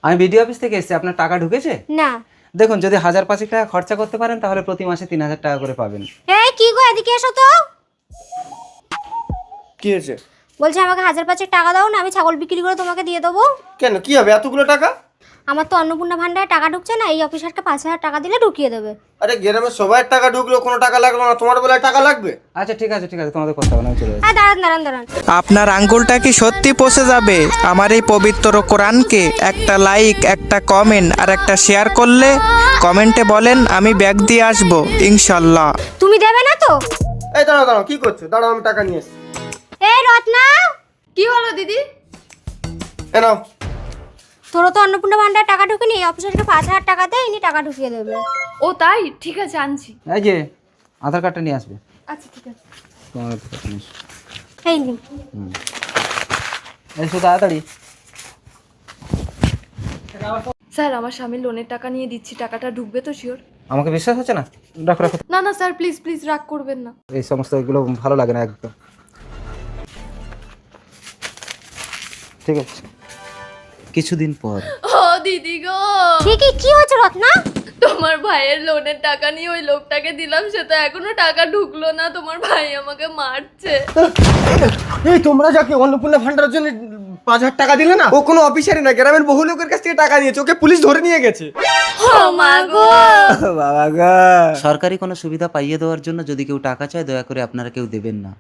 আমি BDO office থেকে এসেছি, আপনার টাকা ঢুকেছে? না। দেখুন, যদি 1000-5 টাকা খরচা করতে পারেন তাহলে প্রতি মাসে 3000 টাকা করে পাবেন। এই কি গো, এদিকে এসো তো। কি হয়েছে? বলছি আমাকে 1000-5 টাকা দাও না, আমি ছাগল বিক্রি করে তোমাকে দিয়ে দেবো। কেন, কি হবে এতগুলো টাকা? আমার তো অন্নপূর্ণা ভান্ডারে টাকা ঢুকছে না, এই অফিসারকে 5000 টাকা দিলে ঢুকিয়ে দেবে। আরে গ্রামে সবার টাকা ঢুকলো, কোনো টাকা লাগলো না, তোমার বেলায় টাকা লাগবে? আচ্ছা ঠিক আছে, তোমাদের করতে হবে না, আমি চলে যাচ্ছি। হ্যাঁ দাঁড়ান দাঁড়ান দাঁড়ান। আপনার আঙ্গুলটা কি সত্যি পচে যাবে আমার এই পবিত্র কোরআনকে একটা লাইক, একটা কমেন্ট আর একটা শেয়ার করলে? কমেন্টে বলেন আমি ব্যাগ দিয়ে আসবো ইনশাল্লাহ। তুমি দেবে না তো? এই দাঁড়াও দাঁড়াও, কি করছো? দাঁড়াও, আমি টাকা নিয়ে এসছি। এই রত্না, কি হলো দিদি? এ নাও। তোর তো অন্নপূর্ণা ভান্ডারে টাকা ঢুকেনি, এই অফিসারকে 5000 টাকা দেয়, ইনি টাকা ঢুকিয়ে দেবে। ও তাই, ঠিক আছে আনছি। এই যে আধার কার্ডটা নিয়ে আসবে। আচ্ছা ঠিক আছে। তোমার আধার কার্ডটা নিয়ে এসো। এই নিন। এসো তাড়াতাড়ি। স্যার আমার স্বামী লোনের টাকা নিয়ে দিচ্ছি, টাকাটা ঢুকবে তো শিওর? আমাকে বিশ্বাস হচ্ছে না? রাখো রাখো, না না স্যার, প্লিজ প্লিজ রাগ করবেন না। এই সমস্ত এগুলো ভালো লাগে না একদম। ঠিক আছে। কিছুদিন পর। ও দিদি গো, কি হয়েছে রত্না? তোমার ভাইয়ের লোনের টাকা নিয়ে ওই লোকটাকে দিলাম, সে তো এখনো টাকা ঢুকলো না, তোমার ভাই আমাকে মারছে। এই তোমরা যাকে অন্নপূর্ণা ভান্ডারের জন্য 5000 টাকা দিলে না, ও কোনো অফিসারই না, গ্রামের বহু লোকের কাছ থেকে টাকা নিয়েছে, ওকে পুলিশ ধরে নিয়ে গেছে। ও মা গো। বাবা গো, সরকারি কোনো সুবিধা পাইয়ে দেওয়ার জন্য যদি কেউ টাকা চায় দয়া করে আপনারা কেউ দেবেন না।